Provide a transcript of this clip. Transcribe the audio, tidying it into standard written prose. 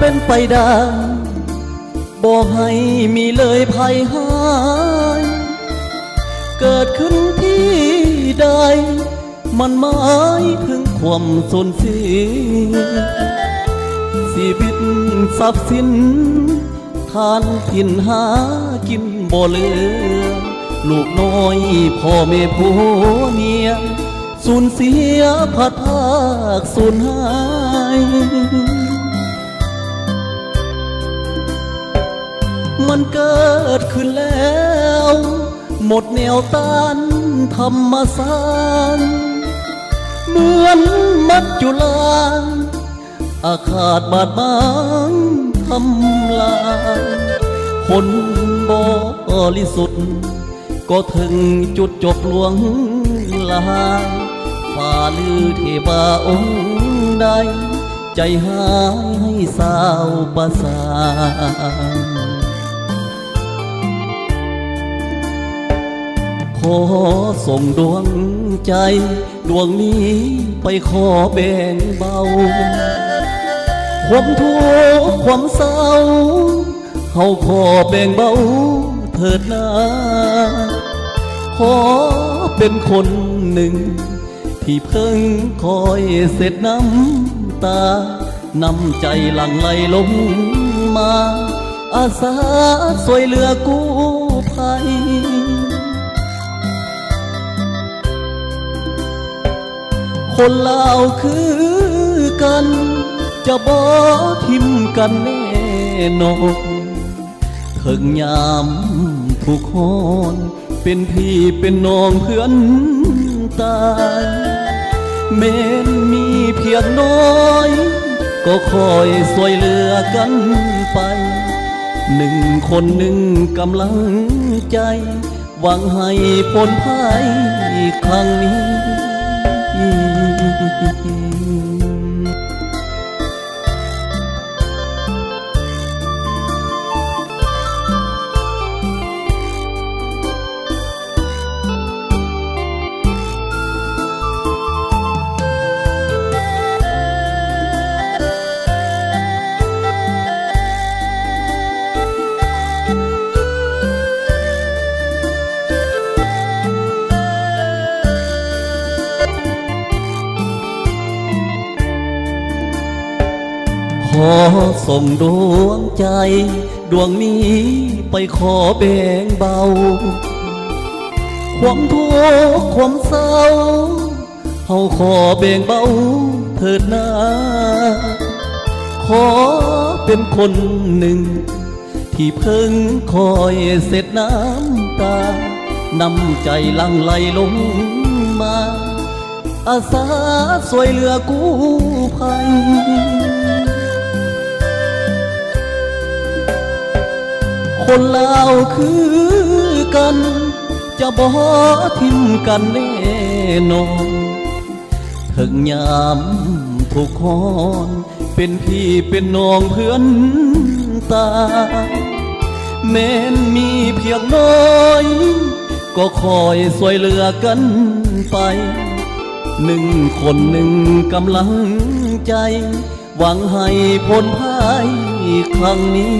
เป็นไปได้บ่ให้มีเลยภัยหาย เกิดขึ้นที่ใดมันหมายถึงความสูญเสียชีวิตทรัพย์สินทานถิ่นหากินบ่เหลือลูกน้อยพ่อแม่ผัวเมียสูญเสียพัดพากสูญหายมันเกิดขึ้นแล้วหมดแนวต้านธรรมศาสตร์เหมือนมัจจุราชอาฆาตบาดหมางทำลายคนบริสุทธิ์ก็ถึงจุดจบลวงลาฝ่าลือเทวาองค์ใดใจหายให้สาวประสานขอส่งดวงใจดวงนี้ไปขอแบ่งเบาความทุกข์ความเศร้าเฮาขอแบ่งเบาเถิดนาขอเป็นคนหนึ่งที่เพิ่งคอยเสร็จน้ำตานำใจหลั่งไหลลงมาอาสาช่วยเหลือกู้ภัยคนลาวคือกันจะบ่ทิมกันแน่นอนถึงยามทุกคนเป็นพี่เป็นน้องเพื่อนตายแม้นมีเพียงน้อยก็คอยช่วยเหลือกันไปหนึ่งคนหนึ่งกำลังใจหวังให้พ้นภัยครั้งนี้ขอส่งดวงใจดวงนี้ไปขอแบ่งเบาความทุกข์ความเศร้าเฮาขอแบ่งเบาเถิดนาขอเป็นคนหนึ่งที่เพิ่งคอยเสร็จน้ำตานำใจหลั่งไหลลงมาอาสาช่วยเหลือกู้ภัยคนลาวคือกันจะบ่ทิมกันแน่นอนถึงยามทุกคนเป็นพี่เป็นน้องเพื่อนตายแม้นมีเพียงน้อยก็คอยช่วยเหลือกันไปหนึ่งคนหนึ่งกำลังใจหวังให้พ้นภัยครั้งนี้